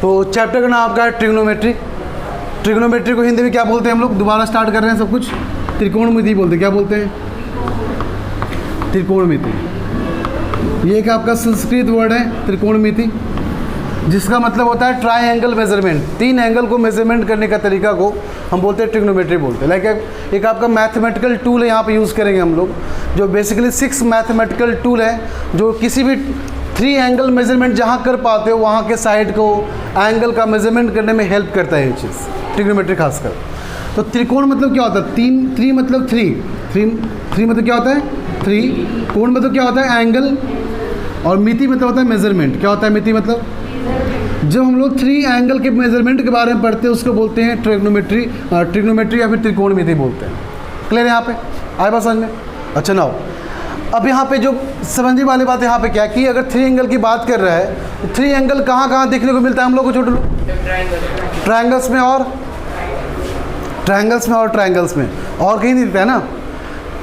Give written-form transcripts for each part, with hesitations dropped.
तो चैप्टर का नाम आपका है ट्रिग्नोमेट्री। ट्रिग्नोमेट्री को हिंदी में क्या बोलते हैं हम लोग? दोबारा स्टार्ट कर रहे हैं सब कुछ। त्रिकोणमिति बोलते हैं। क्या बोलते हैं? त्रिकोणमिति। ये एक आपका संस्कृत वर्ड है त्रिकोणमिति, जिसका मतलब होता है ट्राइंगल मेजरमेंट। तीन एंगल को मेजरमेंट करने का तरीका को हम बोलते हैं ट्रिग्नोमेट्री बोलते हैं। लाइक एक आपका मैथमेटिकल टूल है, यहाँ पे यूज़ करेंगे हम लोग, जो बेसिकली 6 मैथमेटिकल टूल है जो किसी भी 3 एंगल मेजरमेंट जहाँ कर पाते हो वहाँ के साइड को एंगल का मेजरमेंट करने में हेल्प करता है ये चीज़, ट्रिग्नोमेट्री खासकर। तो त्रिकोण मतलब क्या होता है? 3 मतलब 3 मतलब क्या होता है? 3। कोण मतलब क्या होता है? एंगल। और मिति मतलब होता है मेजरमेंट। क्या होता है मिति मतलब? जब हम लोग 3 एंगल के मेजरमेंट के बारे में पढ़ते हैं उसको बोलते हैं ट्रिग्नोमेट्री या फिर त्रिकोणमिति बोलते हैं। क्लियर है यहाँ पे? आए बात समझ में? अच्छा नाउ अब यहाँ पे जो समझने वाली बात यहाँ पे क्या कि अगर 3 एंगल की बात कर रहा है तो 3 एंगल कहाँ कहाँ देखने को मिलता है हम लोग को? छोटे लोग ट्रायंगल्स में और ट्रायंगल्स में और कहीं नहीं दिखता है ना।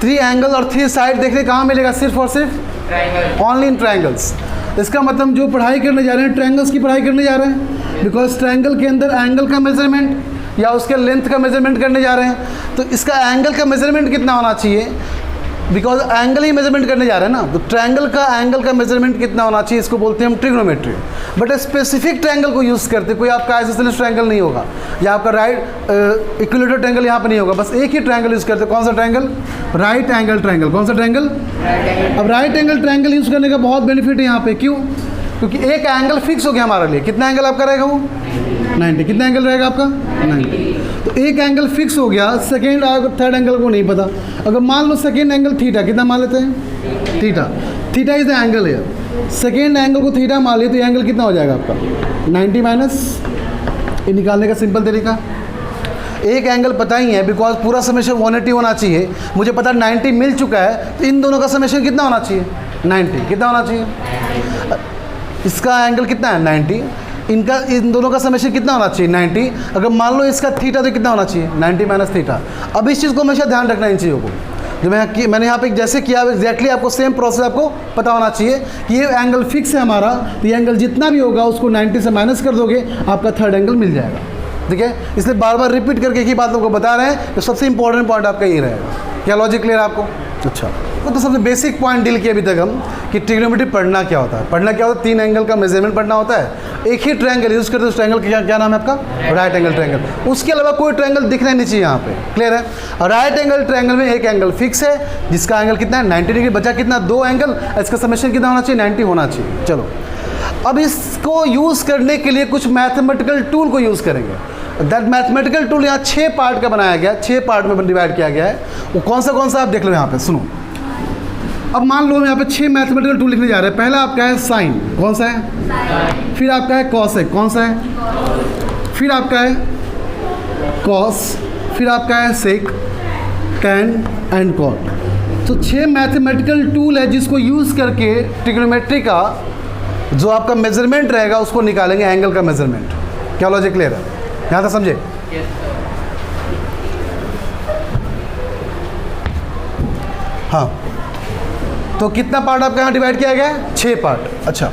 3 एंगल और 3 साइड देखने कहाँ मिलेगा? सिर्फ और सिर्फ ओनली इन ट्रायंगल्स। इसका मतलब जो पढ़ाई करने जा रहे हैं ट्रायंगल्स की पढ़ाई करने जा रहे हैं, बिकॉज ट्रायंगल के अंदर एंगल का मेजरमेंट या उसके लेंथ का मेजरमेंट करने जा रहे हैं। तो इसका एंगल का मेजरमेंट कितना होना चाहिए? बिकॉज एंगल ही मेजरमेंट करने जा रहे हैं ना, तो ट्रायंगल का एंगल का मेजरमेंट कितना होना चाहिए, इसको बोलते हैं हम ट्रिग्नोमेट्री। बट स्पेसिफिक ट्रायंगल को यूज़ करते, कोई आपका आइसोसेलेस ट्रायंगल नहीं होगा या आपका राइट इक्विलेटरल ट्रायंगल यहाँ पे नहीं होगा, बस एक ही ट्रायंगल यूज़ करते। कौन सा ट्रायंगल? Right angle triangle. कौन सा ट्रायंगल? अब राइट एंगल ट्रायंगल यूज़ करने का बहुत बेनिफिट है यहाँ पे। क्यों? क्योंकि एक एंगल फिक्स हो गया हमारे लिए। कितना एंगल आपका रहेगा? वो 90। कितना एंगल रहेगा आपका? 90। तो एक एंगल फिक्स हो गया, सेकेंड और थर्ड एंगल को नहीं पता। अगर मान लो सेकेंड एंगल थीटा, कितना मान लेते हैं? थीटा इज द एंगल है। सेकेंड एंगल को थीटा मान लिया तो ये एंगल कितना हो जाएगा आपका? 90 माइनस। ये निकालने का सिंपल तरीका, एक एंगल पता ही है बिकॉज पूरा समेशन 180 होना चाहिए। मुझे पता 90 मिल चुका है तो इन दोनों का समेशन कितना होना चाहिए? 90। कितना होना चाहिए? इसका एंगल कितना है? 90। इनका इन दोनों का समेशन कितना होना चाहिए? 90। अगर मान लो इसका थीटा तो कितना होना चाहिए? 90 माइनस थीटा। अब इस चीज़ को हमेशा ध्यान रखना इन चीज़ों को, जो मैंने यहाँ पे जैसे किया एग्जैक्टली आपको सेम प्रोसेस आपको पता होना चाहिए कि ये एंगल फिक्स है हमारा, तो ये एंगल जितना भी होगा उसको 90 से माइनस कर दोगे, आपका थर्ड एंगल मिल जाएगा। ठीक है, इसलिए बार बार रिपीट करके एक ही बात आपको बता रहे हैं, तो सबसे इंपॉर्टेंट पॉइंट आपका ये रहेगा। क्या लॉजिक क्लियर आपको? अच्छा, तो सबसे बेसिक पॉइंट डील किया अभी तक हम कि ट्रिग्नोमेट्री पढ़ना क्या होता है। पढ़ना क्या होता है? 3 एंगल का मेजरमेंट पढ़ना होता है। एक ही ट्रायंगल यूज़ करते हैं, उस ट्रायंगल का क्या नाम है आपका? Right angle triangle. उसके अलावा कोई ट्रायंगल दिखना नहीं चाहिए यहाँ पे। क्लियर है? और राइट एंगल ट्रायंगल में एक एंगल फिक्स है जिसका एंगल कितना है? 90 डिग्री। बचा कितना? 2 एंगल। इसका समेशन कितना होना चाहिए? 90 होना चाहिए। चलो, अब इसको यूज़ करने के लिए कुछ मैथमेटिकल टूल को यूज़ करेंगे। दैट मैथमेटिकल टूल यहाँ 6 पार्ट का बनाया गया, 6 पार्ट में डिवाइड किया गया है। वो कौन सा आप देख लो यहाँ पे, सुनो। अब मान लो हम यहाँ पे 6 मैथमेटिकल टूल लिखने जा रहे हैं। पहला आपका है साइन। कौन सा है? फिर आपका है कॉसेक। कौन सा है? फिर आपका है कॉस। फिर आपका है सेक, टैन एंड कॉट। तो 6 मैथमेटिकल टूल है जिसको यूज़ करके ट्रिग्नोमेट्री का जो आपका मेजरमेंट रहेगा उसको निकालेंगे, एंगल का मेजरमेंट। क्या लॉजिक क्लियर है? यहाँ तक समझे? हाँ, तो कितना पार्ट आपका यहाँ डिवाइड किया गया है? 6 पार्ट। अच्छा,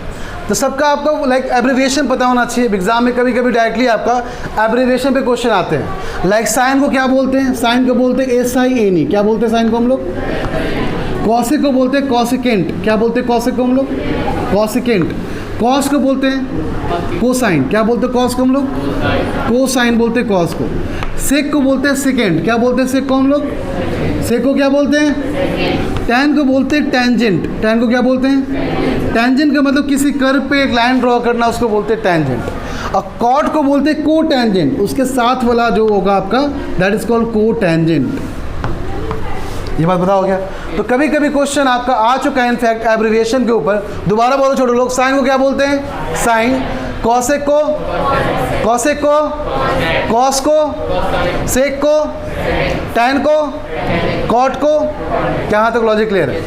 तो सबका आपको लाइक एब्रिविएशन पता होना चाहिए। एग्जाम में कभी कभी डायरेक्टली आपका एब्रिविएशन पे क्वेश्चन आते हैं। लाइक साइन को क्या बोलते हैं? साइन को बोलते हैं SIN। क्या बोलते हैं साइन को हम लोग? कॉसेक को बोलते हैं कॉसिकेंट। क्या बोलते हैं कॉसेक को हम लोग? कॉसिकेंट। कॉस को बोलते हैं कोसाइन। क्या बोलते हैं कॉस को हम लोग? कोसाइन बोलते हैं कॉस को। सेक को बोलते हैं सेकेंड। क्या बोलते हैं सेक को हम लोग? सेक को क्या बोलते हैं? टैन को बोलते हैं टैंजेंट। टैन को क्या बोलते हैं? टैंजेंट का मतलब किसी कर्व पे एक लाइन ड्रॉ करना, उसको बोलते हैं टैंजेंट। और कॉट को बोलते हैं को टैंजेंट। उसके साथ वाला जो होगा आपका दैट इज कॉल्ड को टैंजेंट। ये बात बताओ क्या? तो कभी कभी क्वेश्चन आपका आ चुका है इनफैक्ट एब्रिविएशन के ऊपर। दोबारा बोलो छोटे लोग। साइन को क्या बोलते हैं? साइन। कॉसेक को? कॉसेक को? कॉस को? सेक को? टैन को? कॉट को? यहाँ तक लॉजिक क्लियर है?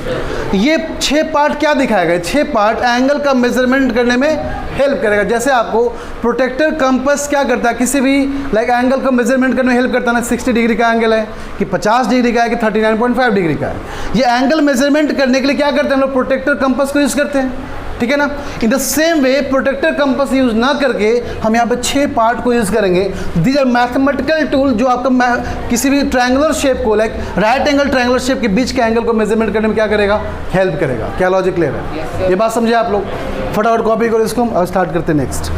ये 6 पार्ट क्या दिखाएगा? 6 पार्ट एंगल का मेजरमेंट करने में हेल्प करेगा। जैसे आपको प्रोटेक्टर कंपास क्या करता है? किसी भी लाइक एंगल का मेजरमेंट करने में हेल्प करता है ना। 60 डिग्री का एंगल है कि 50 डिग्री का है कि 39.5 डिग्री का है। ये एंगल मेजरमेंट करने के लिए क्या करते हैं हम लोग? प्रोटेक्टर कंपास को यूज़ करते हैं। ठीक है ना। In the same way protractor compass use ना करके हम यहाँ पे 6 पार्ट को यूज करेंगे। दीज आर मैथमेटिकल टूल जो आपका किसी भी ट्रायंगुलर शेप को, like right angle triangular shape के बीच के एंगल को मेजरमेंट करने में क्या करेगा, हेल्प करेगा। क्या लॉजिक क्लियर है? ये बात समझे आप लोग? फटाफट कॉपी करो इसको और स्टार्ट करते हैं नेक्स्ट।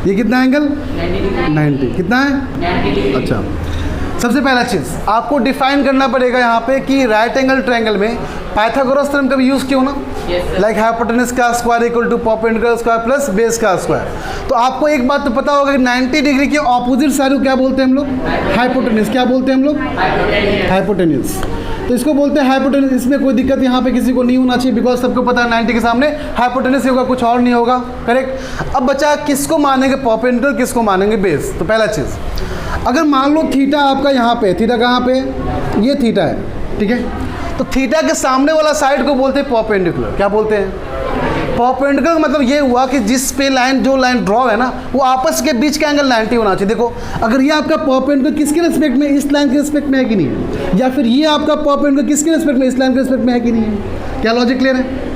ये कितना एंगल 90 कितना है? अच्छा, सबसे पहला चीज़ आपको डिफाइन करना पड़ेगा यहाँ पे कि राइट एंगल ट्रायंगल में पाइथागोरस थ्योरम का भी यूज़ क्यों ना, लाइक हाइपोटेनस का square equal to perpendicular square plus base का स्क्वायर। तो आपको एक बात तो पता होगा कि 90 डिग्री के ऑपोजिट साइड को क्या बोलते हैं हम लोग? हाइपोटेनस। क्या बोलते हैं हम लोग? हाइपोटेनस। तो इसको बोलते हैं हाइपोटेनस। इसमें कोई दिक्कत यहाँ पे किसी को नहीं होना चाहिए, बिकॉज सबको पता है 90 के सामने हाइपोटेनस होगा, कुछ और नहीं होगा। करेक्ट। अब बचा किसको मानेंगे परपेंडिकुलर, किसको मानेंगे बेस। तो पहला चीज़, अगर मान लो थीटा आपका यहाँ पे, थीटा कहाँ पे? ये थीटा है, ठीक है। तो थीटा के सामने वाला साइड को बोलते हैं परपेंडिकुलर। क्या बोलते हैं? परपेंडिकुलर मतलब ये हुआ कि जिस पे लाइन, जो लाइन ड्रॉ है ना, वो आपस के बीच का एंगल 90 होना चाहिए। देखो, अगर ये आपका परपेंडिकुलर किसके रिस्पेक्ट में, इस लाइन के रिस्पेक्ट में है कि नहीं है, या फिर ये आपका परपेंडिकुलर किसके रिस्पेक्ट में, इस लाइन के रिस्पेक्ट में है कि नहीं है। क्या लॉजिक क्लियर है?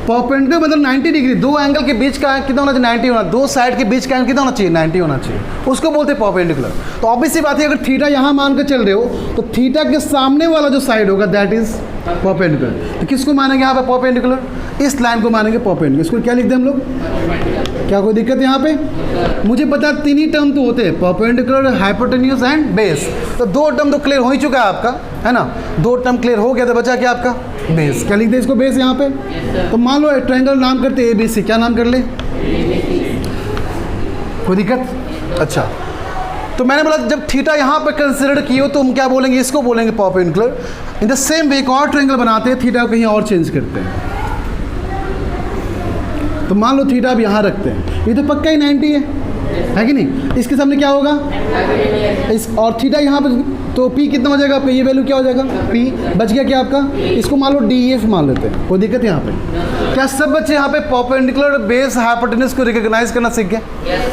परपेंडिकुलर मतलब 90 डिग्री, दो एंगल के बीच का कितना होना चाहिए? 90 होना। दो साइड के बीच का एंगल कितना होना चाहिए? 90 होना चाहिए। उसको बोलते हैं परपेंडिकुलर। तो ऑब्वियस सी बात है, अगर थीटा यहाँ मान कर चल रहे हो तो थीटा के सामने वाला जो साइड होगा दैट इज परपेंडिकुलर। तो किसको मानेंगे यहाँ पे परपेंडिकुलर? इस लाइन को मानेंगे परपेंडिकुलर। इसको क्या लिख दें हम लोग? क्या कोई दिक्कत है यहाँ पे? मुझे पता है 3 ही टर्म तो होते हैं, परपेंडिकुलर, हाइपोटेन्यूज एंड बेस। तो 2 टर्म तो क्लियर हो ही चुका है आपका, है ना। 2 टर्म क्लियर हो गया तो बचा क्या आपका? बेस। क्या लिख दे इसको? बेस यहाँ पे। तो मान लो ट्रायंगल नाम करते हैं ABC। क्या नाम कर ले? कोई दिक्कत? अच्छा, तो मैंने बोला जब थीटा यहाँ पे कंसिडर किए हो तो हम क्या बोलेंगे? इसको बोलेंगे परपेंडिकुलर। इन द सेम वे एक और ट्रायंगल बनाते हैं, थीटा को कहीं और चेंज करते हैं। तो मान लो थीटा अब यहाँ रखते हैं, ये तो पक्का ही 90 है कि नहीं? इसके सामने क्या होगा? इस और थीटा यहाँ पर, तो P कितना हो जाएगा आपका? ये वैल्यू क्या हो जाएगा? P बच गया क्या आपका? इसको मान लो DEF मान लेते हैं। कोई दिक्कत यहाँ पे? क्या सब बच्चे यहाँ पे परपेंडिकुलर, बेस, हाइपोटेनस को रिकॉग्नाइज करना सीख गए?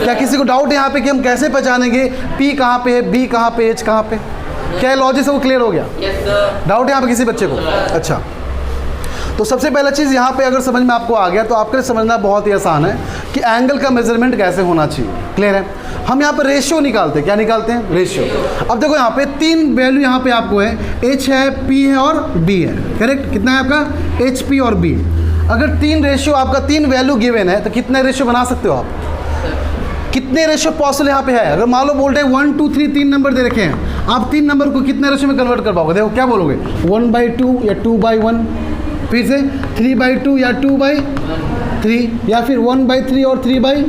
क्या किसी को डाउट यहाँ पे कि हम कैसे पहचानेंगे P कहाँ पे है, B कहाँ पे, H कहाँ पे? क्या लॉजिक से वो क्लियर हो गया? डाउट यहाँ पे किसी बच्चे को? अच्छा, तो सबसे पहला चीज़ यहाँ पे अगर समझ में आपको आ गया तो आपके लिए समझना बहुत ही आसान है कि एंगल का मेजरमेंट कैसे होना चाहिए। क्लियर है? हम यहाँ पे रेशियो निकालते हैं। क्या निकालते हैं? रेशियो। अब देखो यहाँ पे 3 वैल्यू यहाँ पे आपको है, H है, P है और B है। करेक्ट? कितना है आपका? H, P और B। अगर 3 रेशियो आपका 3 वैल्यू गिवन है तो कितने रेशियो बना सकते हो आप? कितने रेशियो पॉसिबल यहाँ पे है? अगर मान लो बोलते हैं 1 2 3 3 नंबर दे रखे हैं, आप 3 नंबर को कितने रेशियो में कन्वर्ट कर पाओगे? देखो क्या बोलोगे? 1/2 या 2/1, फिर से 3/2 या 2/3, या फिर 1/3 और 3/,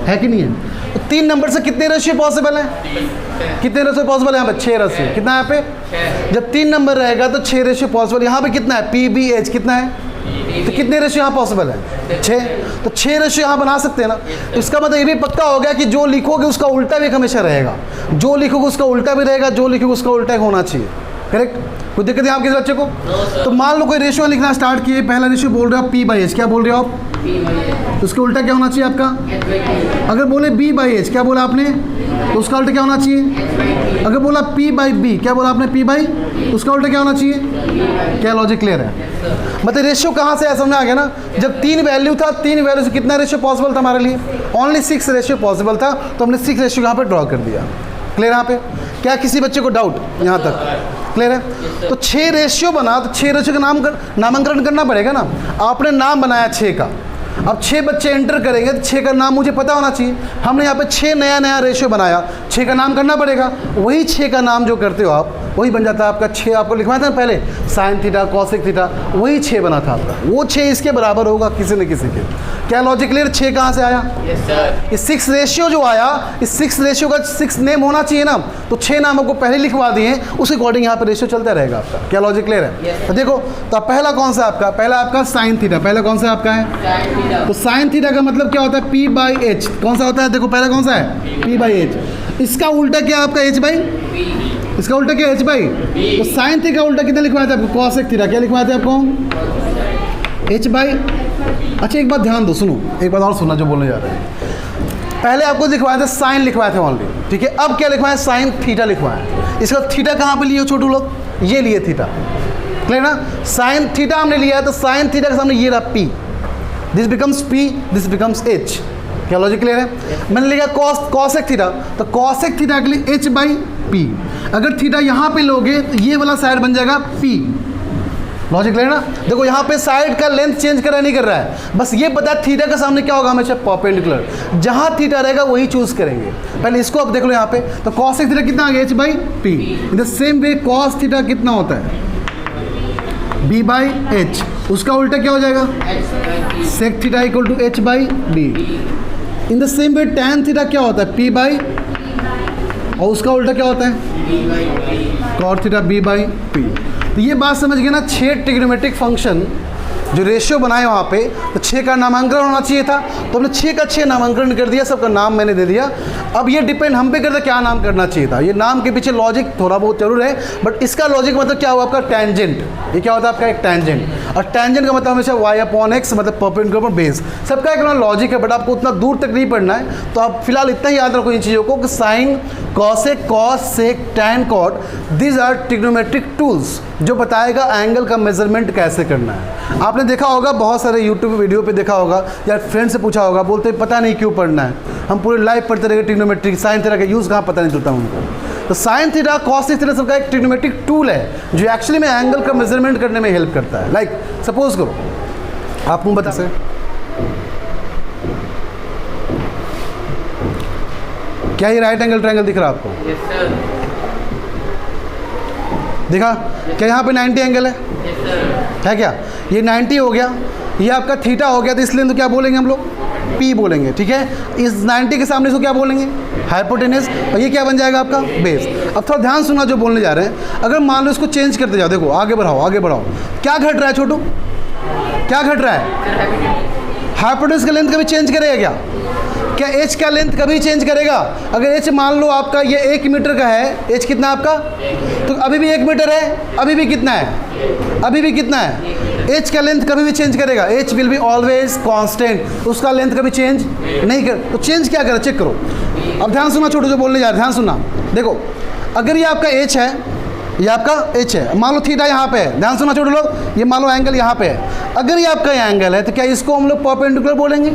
है कि नहीं है? तो 3 नंबर से कितने रेशियो पॉसिबल है? कितने रेशियो पॉसिबल है यहाँ पे? 6 रेशियो। कितना है यहाँ पे? जब 3 नंबर रहेगा तो 6 रेशियो पॉसिबल। यहाँ पे कितना है? PBH कितना है? तो कितने रेशियो यहाँ पॉसिबल है? 6। तो 6 रेशियो यहाँ बना सकते हैं ना। तो इसका मतलब ये भी पक्का हो गया कि जो लिखोगे उसका उल्टा भी हमेशा रहेगा, जो लिखोगे उसका उल्टा भी रहेगा, जो लिखोगे उसका उल्टा होना चाहिए। करेक्ट? कोई दिक्कत है आप किसी बच्चे को? तो मान लो कोई रेशियो लिखना स्टार्ट किए, पहला रेशियो बोल रहे हो आप P/H। क्या बोल रहे हो आप? तो उसका उल्टा क्या होना चाहिए आपका? अगर बोले B/H, क्या बोला आपने? तो उसका उल्टा क्या होना चाहिए? अगर बोला P/B, क्या बोला आपने? P/, उसका उल्टा क्या होना चाहिए? क्या लॉजिक क्लियर है? मतलब रेशियो कहाँ से समझ में आ गया ना? जब 3 वैल्यू था, 3 वैल्यू से कितना रेशियो पॉसिबल था हमारे लिए? ओनली 6 रेशियो पॉसिबल था, तो हमने 6 रेशियो यहाँ पर ड्रॉ कर दिया। क्लियर यहाँ पे? क्या किसी बच्चे को डाउट यहाँ तक? क्लियर है? तो 6 रेशियो बना, तो 6 रेशियो का नामकरण करना पड़ेगा ना। आपने नाम बनाया 6 का, अब 6 बच्चे एंटर करेंगे तो 6 का नाम मुझे पता होना चाहिए। हमने यहाँ पे 6 नया रेशियो बनाया, 6 का नाम करना पड़ेगा। वही 6 का नाम जो करते हो आप, वही बन जाता है आपका 6। आपको लिखवाया था ना पहले, साइन थीटा, कॉसेक थीटा, वही 6 बना था आपका। वो 6 इसके बराबर होगा किसी न किसी के। क्या लॉजिक क्लियर? 6 कहाँ से आया? इस 6 रेशियो जो आया, इस 6 रेशियो का 6 नेम होना चाहिए ना, तो 6 नाम आपको पहले लिखवा दिए, उसके अकॉर्डिंग यहाँ पे रेशियो चलता रहेगा आपका। क्या लॉजिक क्लियर है? तो देखो, तो पहला कौन सा आपका? पहला आपका साइन थीटा। पहला कौन सा आपका है? तो साइन थीटा का मतलब क्या होता है? P/H। कौन सा होता है? देखो पहला कौन सा है? P/H। इसका उल्टा क्या आपका? H/, इसका उल्टा क्या? H/। तो साइन थीटा का उल्टा कितना लिखवाया था आपको? Cosec theta. क्या लिखवाया था आपको? H/। अच्छा एक बात ध्यान दो, सुनो, एक बात और सुनना जो बोलने जा रहे हैं। पहले आपको लिखवाया था साइन, लिखवाया था ऑनली, ठीक है। अब क्या लिखवाया? साइन थीटा लिखवाया। इसका थीटा कहाँ पे लिए हो छोटू लोग? ये लिए थीटा। क्लियर ना? साइन थीटा हमने लिया है, तो साइन थीटा के सामने ये रहा P। This becomes P, this becomes H. क्या लॉजिक क्लियर है? मैंने लिखा कॉसेक थीटा, तो कॉसेक थीटा के लिए एच बाई पी। अगर थीटा यहाँ पे लोगे तो ये वाला साइड बन जाएगा पी। लॉजिक क्लियर ना? देखो यहाँ पे साइड का लेंथ चेंज कर रहा नहीं कर रहा है, बस ये पता है थीटा का सामने क्या होगा, हमेशा परपेंडिकुलर। जहाँ थीटा रहेगा वही चूज करेंगे। पहले इसको अब देख लो यहाँ पे, तो कॉसेक थीटा कितना आ गया, H by P. In the same way cos theta कितना होता है, बी बाई एच। उसका उल्टा क्या हो जाएगा, sec theta equal to H by B. In the same way tan theta क्या होता है, पी बाई, और उसका उल्टा क्या होता है, cot theta B by P. तो ये बात समझ गए ना, 6 ट्रिग्नोमेट्रिक फंक्शन जो रेशियो बनाए वहाँ पे, तो 6 का नामांकन होना चाहिए था, तो हमने 6 का 6 नामांकन कर दिया, सबका नाम मैंने दे दिया। अब ये डिपेंड हम पे करता क्या नाम करना चाहिए था। ये नाम के पीछे लॉजिक थोड़ा बहुत जरूर है, बट इसका लॉजिक मतलब क्या हुआ आपका, टैंजेंट। ये क्या होता है आपका, एक टैंजेंट। और टैंजेंट का मतलब हमेशा y अपॉन x, मतलब परपेंडिकुलर अपॉन बेस। सबका एक अपना लॉजिक है, बट आपको उतना दूर तक नहीं पढ़ना है। तो आप फिलहाल इतना ही याद रखो इन चीज़ों को कि sine, cosec, cos, sec, tan, cot, these are trigonometric tools जो बताएगा एंगल का मेजरमेंट कैसे करना है। आपने देखा होगा बहुत सारे यूट्यूब वीडियो पे देखा होगा, या फ्रेंड से पूछा होगा, बोलते पता नहीं क्यों पढ़ना है, हम पूरे लाइफ पढ़ते रहे ट्रिग्नोमेट्रिक, साइन थीटा का यूज़ कहाँ पता नहीं चलता उनको। तो साइन थीटा, कॉस थीटा सबका एक ट्रिग्नोमेट्रिक टूल है जो एक्चुअली में एंगल का मेजरमेंट करने में हेल्प करता है। लाइक सपोज करो आपको बता से क्या ये राइट एंगल ट्रायंगल दिख रहा है आपको? Yes sir. दिखा क्या यहाँ पे 90 एंगल है? Yes sir. है क्या? ये 90 हो गया, ये आपका थीटा हो गया, तो इसलिए तो क्या बोलेंगे हम लोग, पी बोलेंगे। ठीक है, इस 90 के सामने इसको क्या बोलेंगे, हाइपोटेनस, और ये क्या बन जाएगा आपका बेस। अब थोड़ा ध्यान सुना जो बोलने जा रहे हैं। अगर मान लो इसको चेंज करते जाओ, देखो आगे बढ़ाओ आगे बढ़ाओ, क्या घट रहा है छोटू, क्या घट रहा है? हाइपोटेनस का लेंथ कभी चेंज करेगा क्या? क्या एच का लेंथ कभी चेंज करेगा? अगर एच मान लो आपका ये 1 मीटर का है, एच कितना आपका, तो अभी भी 1 मीटर है, अभी भी कितना है, अभी भी कितना है, एच का लेंथ कभी भी चेंज करेगा, H will be always constant, उसका लेंथ कभी चेंज नहीं कर। तो चेंज क्या करे, चेक करो। अब ध्यान सुना छोटू जो बोलने जा रहे, ध्यान सुनना। देखो अगर ये आपका एच है, ये आपका एच है, मान लो थीटा यहाँ पे है, ध्यान सुना छोटू लोग, ये मान लो एंगल यहाँ पे है। अगर ये आपका एंगल है तो क्या इसको हम लोग परपेंडिकुलर बोलेंगे,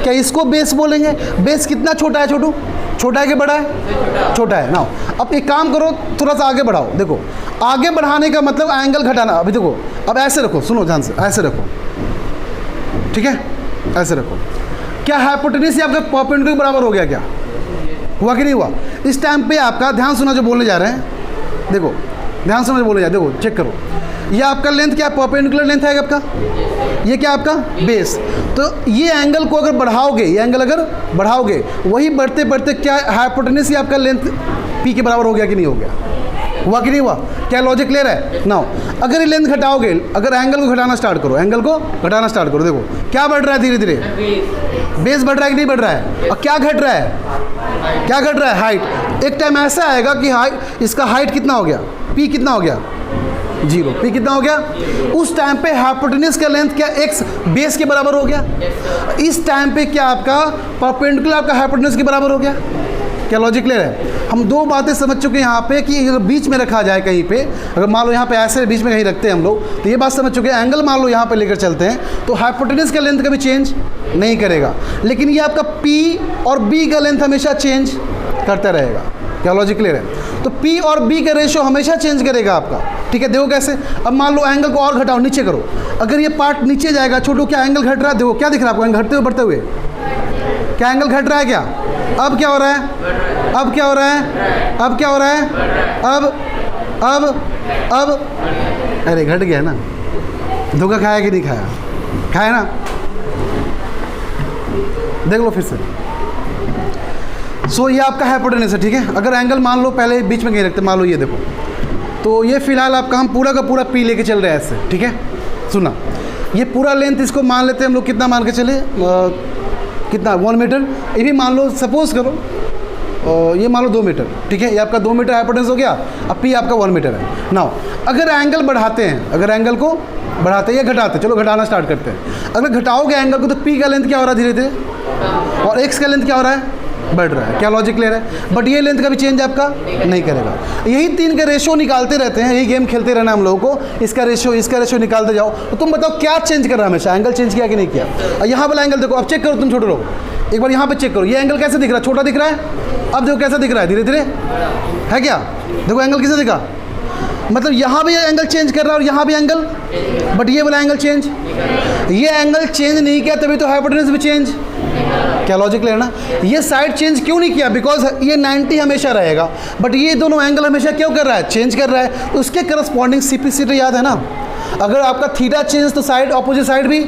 क्या इसको बेस बोलेंगे? बेस कितना छोटा है छोटू, छोटा है कि बड़ा है? छोटा है ना। अब एक काम करो, थोड़ा सा आगे बढ़ाओ। देखो आगे बढ़ाने का मतलब एंगल घटाना। अभी देखो, अब ऐसे रखो, सुनो ध्यान से, ऐसे रखो, ठीक है, ऐसे रखो। क्या हाइपोटेनस आपका परपेंडिकुलर बराबर हो गया, क्या हुआ कि नहीं हुआ? इस टाइम पे आपका ध्यान सुना जो बोलने जा रहे हैं, देखो ध्यान सुना जो बोलने जा रहे हैं, देखो चेक करो, ये आपका लेंथ क्या परपेंडिकुलर लेंथ है आपका, ये क्या आपका बेस। तो ये एंगल को अगर बढ़ाओगे, ये एंगल अगर बढ़ाओगे, वही बढ़ते बढ़ते क्या हाइपोटेनस आपका लेंथ पी के बराबर हो गया कि नहीं हो गया, हुआ कि नहीं हुआ? क्या लॉजिक क्लियर है? नाउ अगर ये लेंथ घटाओगे, अगर एंगल को घटाना स्टार्ट करो, एंगल को घटाना स्टार्ट करो, देखो क्या बढ़ रहा है धीरे धीरे, बेस बढ़ रहा है कि नहीं बढ़ रहा है? और क्या घट रहा है, क्या घट रहा है? हाइट। एक टाइम ऐसा आएगा कि हाइट, इसका हाइट कितना हो गया, पी कितना हो गया, 0, पी कितना हो गया? उस टाइम पे हाइपोटेनस का लेंथ क्या एक्स बेस के बराबर हो गया? इस टाइम पे क्या आपका परपेंडिकुलर आपका हाइपोटेनस के बराबर हो गया? क्या लॉजिक क्लियर है? हम दो बातें समझ चुके हैं यहाँ पे कि अगर बीच में रखा जाए कहीं पे, अगर मान लो यहाँ पे ऐसे बीच में कहीं रखते हैं हम लोग, तो ये बात समझ चुके हैं। एंगल मान लो यहाँ पे लेकर चलते हैं तो हाइपोटेनस का लेंथ कभी चेंज नहीं करेगा, लेकिन ये आपका P और B का लेंथ हमेशा चेंज करता रहेगा। क्या लॉजिक क्लियर है? तो P और B का रेशियो हमेशा चेंज करेगा आपका। ठीक है, देखो कैसे। अब मान लो एंगल को और घटाओ, नीचे करो, अगर ये पार्ट नीचे जाएगा, छोटू क्या एंगल घट रहा है? देखो क्या दिख रहा है आपको, एंगल घटते हुए बढ़ते हुए, क्या एंगल घट रहा है? क्या अब क्या हो रहा है, अब क्या हो रहा है, अब क्या हो रहा है, अब अरे घट गया ना, धोखा खाया कि नहीं खाया, खाया ना, देख लो फिर से। सो ये आपका हाइपोटेनस है, ठीक है। अगर एंगल मान लो पहले बीच में कहीं रखते, मान लो ये देखो, तो ये फिलहाल आपका हम पूरा का पूरा पी लेके चल रहे हैं ऐसे, ठीक है। सुना, ये पूरा लेंथ इसको मान लेते हैं हम लोग, कितना मान के चले, कितना 1 मीटर। ये भी मान लो, सपोज करो ये मान लो 2 मीटर, ठीक है। ये आपका 2 मीटर हाइपोटेनस हो गया। अब पी आपका 1 मीटर है। नाउ अगर एंगल बढ़ाते हैं, अगर एंगल को बढ़ाते हैं या घटाते हैं, चलो घटाना स्टार्ट करते हैं। अगर घटाओगे एंगल को तो पी का लेंथ क्या हो रहा है धीरे धीरे, और एक्स का लेंथ क्या हो रहा है, बढ़ रहा है। क्या लॉजिक क्लियर है? बट ये लेंथ का भी चेंज आपका नहीं करेगा। यही 3 का रेशियो निकालते रहते हैं, यही गेम खेलते रहना हम लोगों को, इसका रेशियो निकालते जाओ। तो तुम बताओ क्या चेंज कर रहा है हमेशा? एंगल चेंज किया कि नहीं किया? और यहाँ वाला एंगल देखो, अब चेक करो तुम छोटे लोग, एक बार यहाँ पे चेक करो, ये एंगल कैसे दिख रहा है? छोटा दिख रहा है। अब देखो कैसा दिख रहा है, धीरे धीरे है क्या? देखो एंगल किसे दिखा, मतलब यहाँ भी एंगल चेंज कर रहा है और यहाँ भी एंगल, बट ये वाला एंगल चेंज, ये एंगल चेंज नहीं किया तभी तो हाइपोटेन्यूज भी चेंज। क्या लॉजिक है ना? ये साइड चेंज क्यों नहीं किया? बिकॉज ये 90 हमेशा रहेगा, बट ये दोनों एंगल हमेशा क्यों कर रहा है? चेंज कर रहा है। तो उसके करस्पॉन्डिंग सीपी याद है ना? अगर आपका थीटा चेंज तो साइड ऑपोजिट साइड भी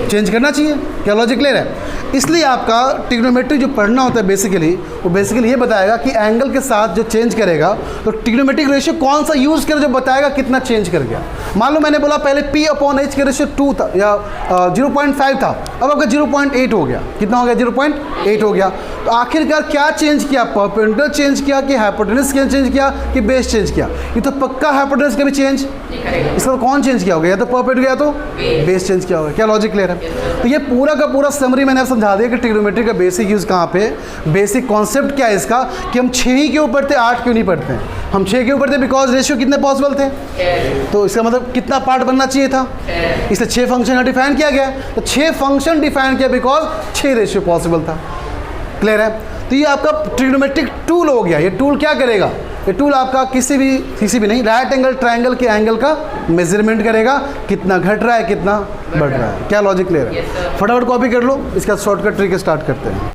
चेंज करना चाहिए। क्या लॉजिक क्लियर है? इसलिए आपका ट्रिग्नोमेट्री जो पढ़ना होता है बेसिकली, वो बेसिकली ये बताएगा कि एंगल के साथ जो चेंज करेगा तो ट्रिग्नोमेट्रिक रेशियो कौन सा यूज़ करे जो बताएगा कितना चेंज कर गया। मान लो मैंने बोला पहले P/H का रेशियो 2 था या 0.5 था, अब आपका 0.8 हो गया। कितना हो गया? 0.8 हो गया। तो आखिरकार क्या चेंज किया? परपेंडिकुलर चेंज किया कि हाइपोटेन्यूज चेंज किया कि बेस चेंज किया? ये तो पक्का हाइपोटेन्यूज का भी चेंज, इसका कौन चेंज किया होगा? या तो परपेंडिकुलर या तो बेस चेंज किया होगा। क्या लॉजिक क्लियर है? तो ये पूरा का पूरा समरी मैंने समझा दिया कि ट्रिग्नोमेट्री का बेसिक यूज़ कहाँ पे, बेसिक कॉन्सेप्ट क्या है इसका, कि हम 6 ही क्यों पढ़ते, 8 क्यों नहीं पढ़ते हैं? हम 6 क्यों पढ़ते? बिकॉज रेशियो कितने पॉसिबल थे, तो इसका मतलब कितना पार्ट बनना चाहिए था, इसलिए 6 फंक्शन डिफाइन किया गया। तो 6 फंक्शन डिफाइन किया बिकॉज 6 रेशियो पॉसिबल था। क्लियर है? तो ये आपका ट्रिग्नोमेट्रिक टूल हो गया। ये टूल क्या करेगा? ये टूल आपका किसी भी नहीं, राइट एंगल ट्रायंगल के एंगल का मेजरमेंट करेगा, कितना घट रहा है कितना बढ़ रहा है। क्या लॉजिक क्लियर है? फटाफट कॉपी कर लो, इसका शॉर्टकट ट्रिक स्टार्ट करते हैं।